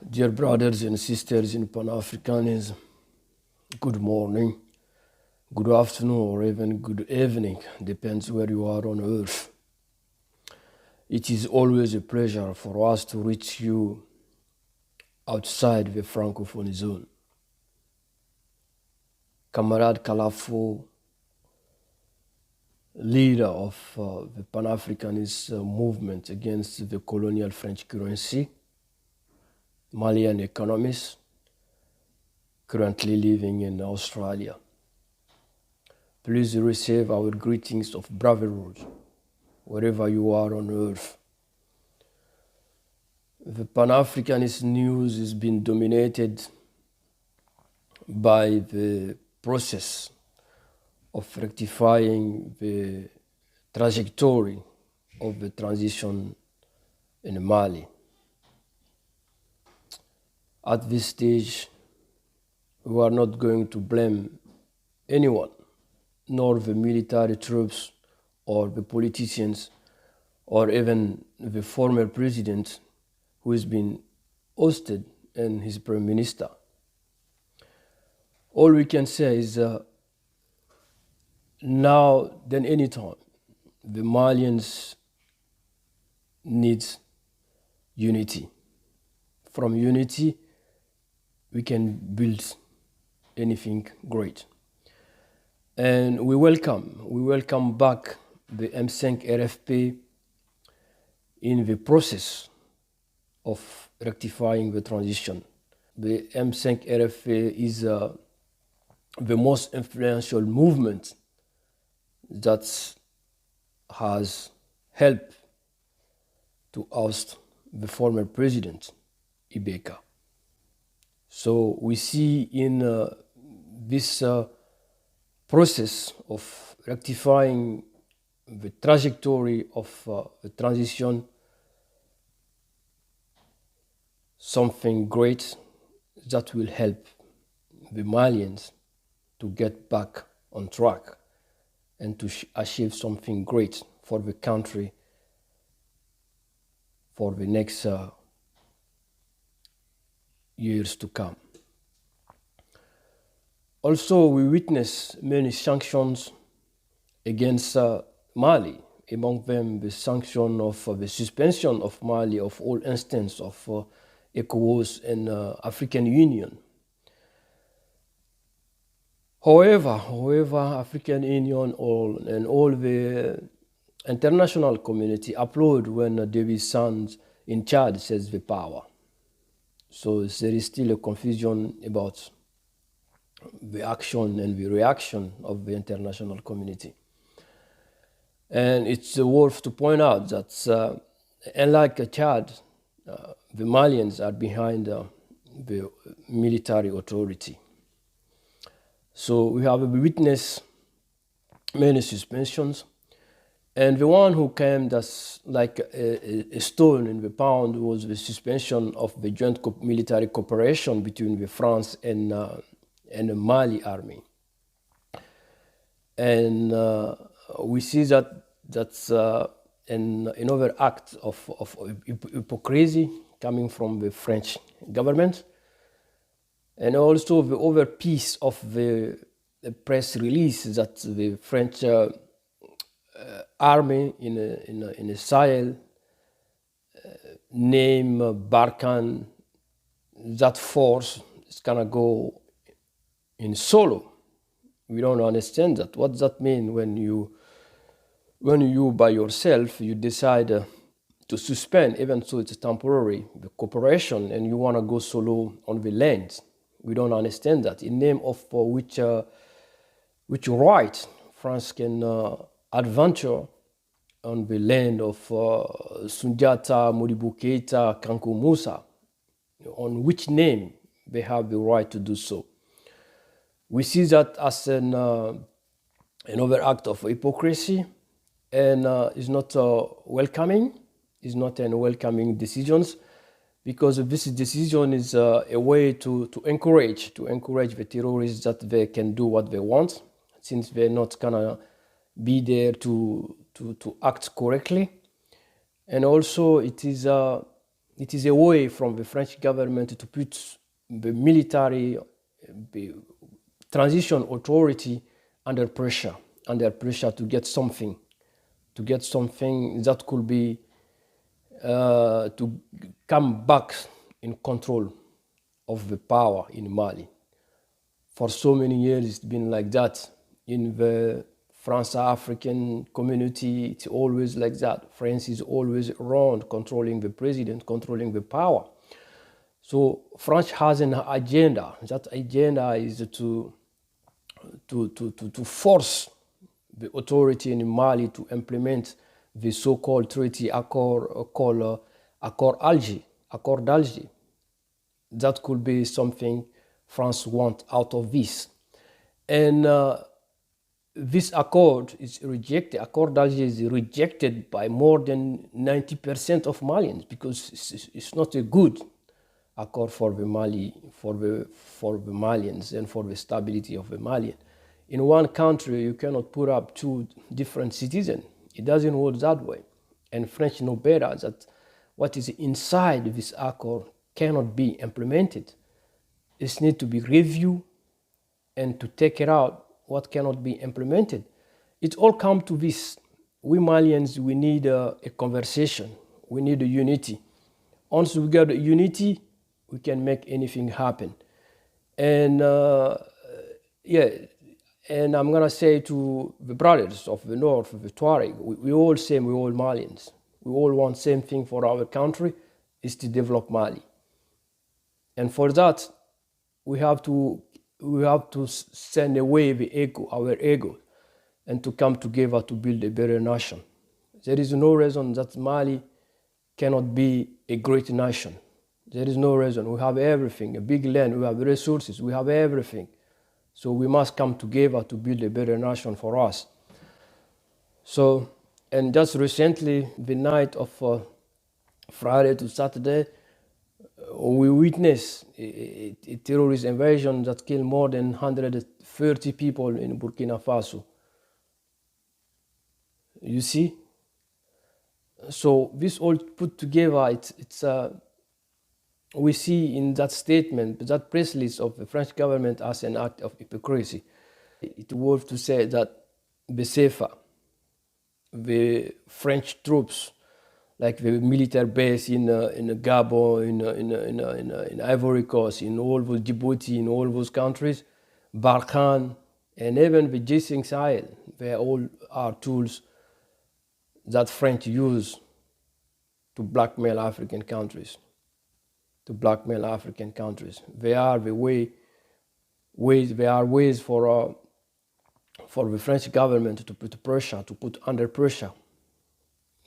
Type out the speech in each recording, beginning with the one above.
Dear brothers and sisters in Panafricanists, good morning, good afternoon, or even good evening, depends where you are on earth. It is always a pleasure for us to reach you outside the Francophone zone. Camarade Kalafo, leader of the Pan-Africanist movement against the colonial French currency, Malian economist, currently living in Australia. Please receive our greetings of brotherhood wherever you are on earth. The Pan-Africanist news has been dominated by the process of rectifying the trajectory of the transition in Mali. At this stage, we are not going to blame anyone, nor the military troops or the politicians or even the former president who has been ousted and his prime minister. All we can say is now than any time, the Malians need unity. From unity, we can build anything great. And we welcome back the M5 RFP in the process of rectifying the transition. The M5 RFP is the most influential movement that has helped to oust the former president, Ibeka. So we see in this process of rectifying the trajectory of the transition something great that will help the Malians to get back on track and to achieve something great for the country for the next years to come. Also, we witness many sanctions against Mali, among them the sanction of the suspension of Mali of all instances of ECOWAS and African Union. However, African Union and all the international community applaud when David Sands in Chad says the power. So there is still a confusion about the action and the reaction of the international community. And it's worth to point out that unlike Chad, the Malians are behind the military authority. So we have witnessed many suspensions, and the one who came that's like a stone in the pound was the suspension of the joint military cooperation between the France and the Mali army. And we see that's another act of hypocrisy coming from the French government. And also the other piece of the press release that the French army in the Sahel name Barkhane, that force is gonna go in solo. We don't understand that. What does that mean when you by yourself you decide to suspend, even so it's temporary, the cooperation, and you want to go solo on the land? We don't understand that. In name of which right France can adventure on the land of Sundiata, Modibo Keita, Kankou Moussa? On which name they have the right to do so? We see that as another act of hypocrisy, and is not welcoming. Is not an welcoming decisions, because this decision is a way to encourage the terrorists that they can do what they want, since they're not gonna be there to act correctly. And also it is it is a way from the French government to put the military the transition authority under pressure to get something that could be to come back in control of the power in Mali. For so many years, it's been like that. In the France-African community, it's always like that. France is always around controlling the president, controlling the power. So France has an agenda. That agenda is to force the authority in Mali to implement the so-called treaty accord called Accord d'Alger. That could be something France wants out of this. And this accord is rejected. Accord d'Alger is rejected by more than 90% of Malians because it's not a good accord for the Malians and for the stability of the Malian. In one country, you cannot put up two different citizens. It doesn't work that way. And French know better that what is inside this accord cannot be implemented. It needs to be reviewed and to take it out what cannot be implemented. It all comes to this. We Malians, we need a conversation. We need a unity. Once we get a unity, we can make anything happen. And and I'm going to say to the brothers of the North, the Tuareg, we all same, we all Malians. We all want the same thing for our country, is to develop Mali. And for that, we have to send away our ego, and to come together to build a better nation. There is no reason that Mali cannot be a great nation. There is no reason. We have everything, a big land, we have resources, we have everything. So we must come together to build a better nation for us. So, and just recently, the night of Friday to Saturday, we witnessed a terrorist invasion that killed more than 130 people in Burkina Faso. You see? So this all put together, we see in that statement, that press release of the French government as an act of hypocrisy. It was to say that the CFA, the French troops, like the military base in Gabon, in Ivory Coast, in all those Djibouti, in all those countries, Barkhane, and even the G5 Sahel, they all are tools that French use to blackmail African countries. They are ways for the French government to put under pressure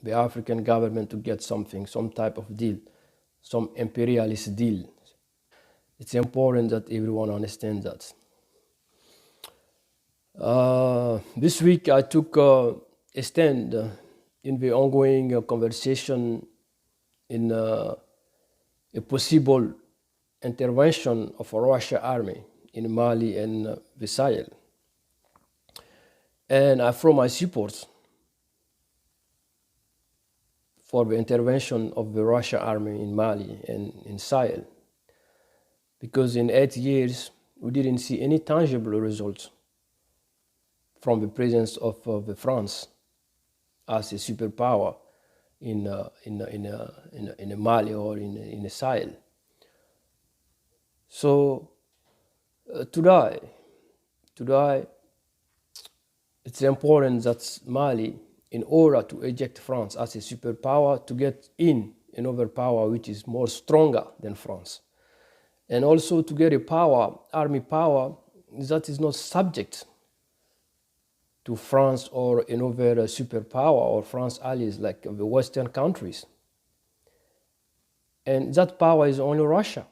the African government to get something, some type of deal, some imperialist deal. It's important that everyone understands that. This week I took a stand in the ongoing conversation in a possible intervention of a Russian army in Mali and the Sahel. And I throw my support for the intervention of the Russian army in Mali and in Sahel. Because in 8 years, we didn't see any tangible results from the presence of the France as a superpower in Mali or in the Sahel. So today, it's important that Mali, in order to eject France as a superpower, to get in another power which is more stronger than France, and also to get a army power that is not subject to France or another superpower or France allies like the Western countries. And that power is only Russia.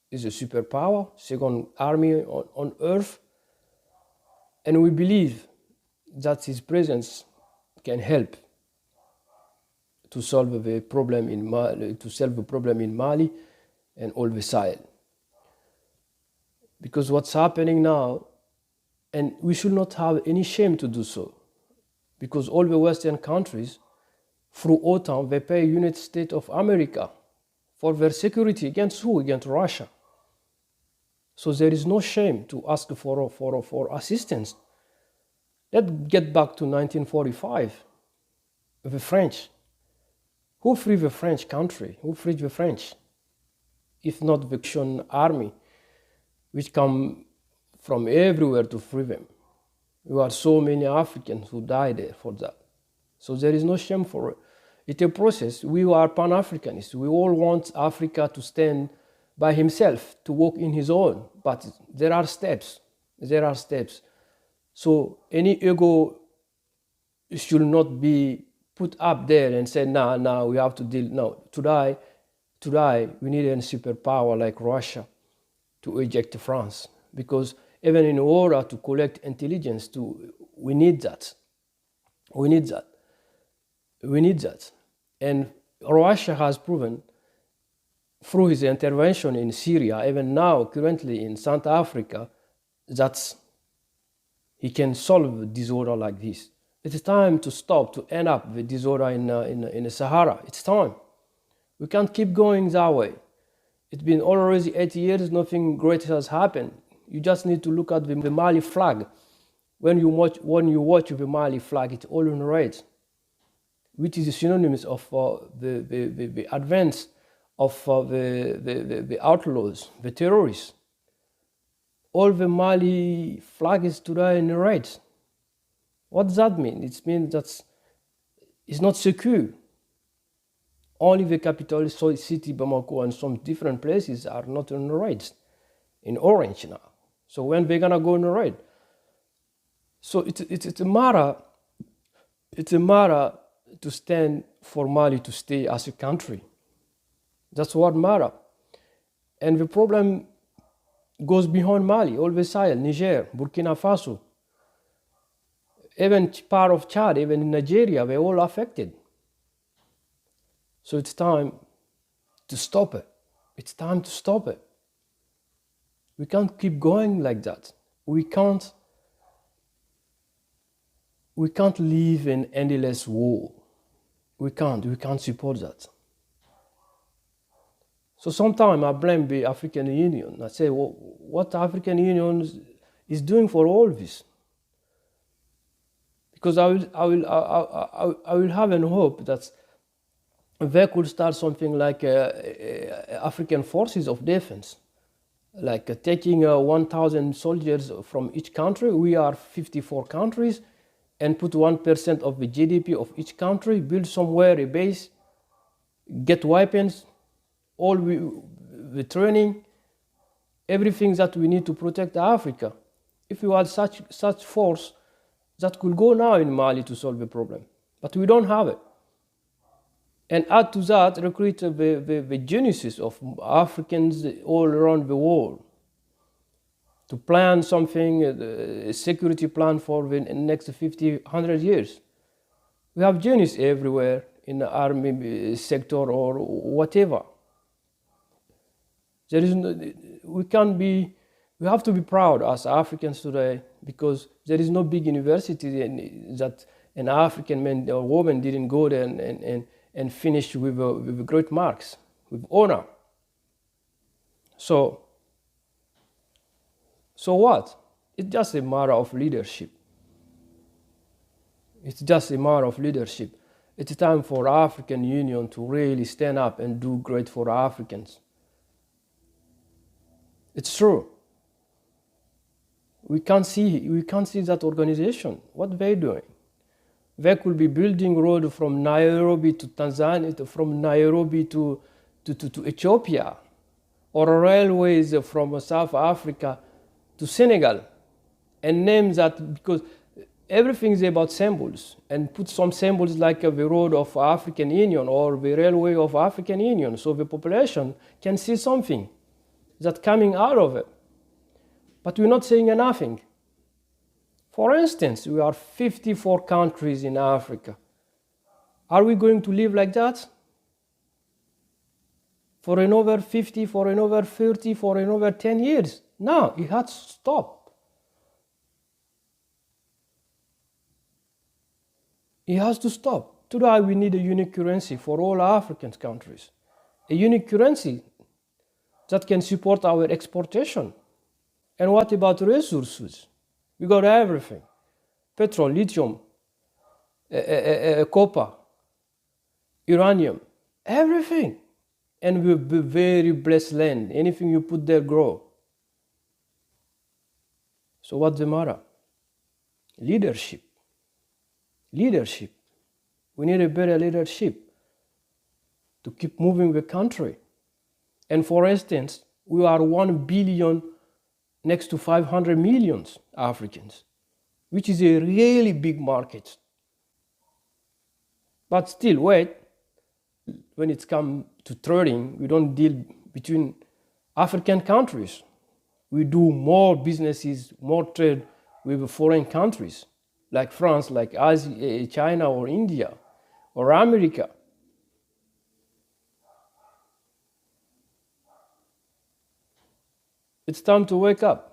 It's a superpower, second army on earth, and we believe that his presence can help to solve the problem in Mali, and all the Sahel. Because what's happening now, and we should not have any shame to do so, because all the Western countries through OTAN, they pay United States of America for their security. Against who? Against Russia. So there is no shame to ask for assistance. Let's get back to 1945, the French. Who freed the French country? Who freed the French? If not the Russian army, which come from everywhere to free them. There are so many Africans who died there for that. So there is no shame for it. It's a process. We are Pan-Africanists. We all want Africa to stand by himself, to walk in his own. But there are steps. There are steps. So any ego should not be put up there and say, nah, we have to deal. No, today we need a superpower like Russia to eject France. Because even in order to collect intelligence, we need that. We need that. We need that. And Russia has proven through his intervention in Syria, even now, currently in South Africa, that he can solve a disorder like this. It's time to stop, to end up the disorder in the Sahara. It's time. We can't keep going that way. It's been already 8 years, nothing great has happened. You just need to look at the Mali flag. When you watch the Mali flag, it's all in red, which is synonymous of the advance of the outlaws, the terrorists. All the Mali flag is today in red. What does that mean? It means that it's not secure. Only the capital city, Bamako, and some different places are not in red, in orange now. So when they're gonna go in red? So it's a matter to stand for Mali to stay as a country. That's what matters. And the problem goes beyond Mali, all the Sahel, Niger, Burkina Faso, even part of Chad, even in Nigeria, they're all affected. So it's time to stop it. It's time to stop it. We can't keep going like that. We can't live in endless war. We can't support that. So sometimes I blame the African Union. I say, well, what the African Union is doing for all this? Because I will have an hope that they could start something like African forces of defense, like taking 1,000 soldiers from each country. We are 54 countries, and put 1% of the GDP of each country, build somewhere a base, get weapons, all the training, everything that we need to protect Africa. If we had such force, that could go now in Mali to solve the problem. But we don't have it. And add to that, recruit the geniuses of Africans all around the world to plan something, a security plan for the next 50, 100 years. We have genius everywhere in the army sector or whatever. There is no, we have to be proud as Africans today, because there is no big university that an African man or woman didn't go there and finish with great marks, with honor. So what? It's just a matter of leadership. It's just a matter of leadership. It's time for African Union to really stand up and do great for Africans. It's true. We can't see that organization. What they're doing? They could be building road from Nairobi to Tanzania, from Nairobi to Ethiopia, or railways from South Africa to Senegal, and name that, because everything is about symbols, and put some symbols like the road of African Union or the railway of African Union, so the population can see something that's coming out of it. But we're not saying nothing. For instance, we are 54 countries in Africa. Are we going to live like that? For another 50, for another 30, for another 10 years? No, it has to stop. It has to stop. Today we need a unique currency for all African countries. A unique currency that can support our exportation. And what about resources? We got everything. Petrol, lithium, copper, uranium, everything. And we'll be very blessed land. Anything you put there grow. So what's the matter? Leadership. Leadership. We need a better leadership to keep moving the country. And for instance, we are 1 billion next to 500 million Africans, which is a really big market. But still, wait, when it comes to trading, we don't deal between African countries. We do more businesses, more trade with foreign countries, like France, like Asia, China, or India, or America. It's time to wake up.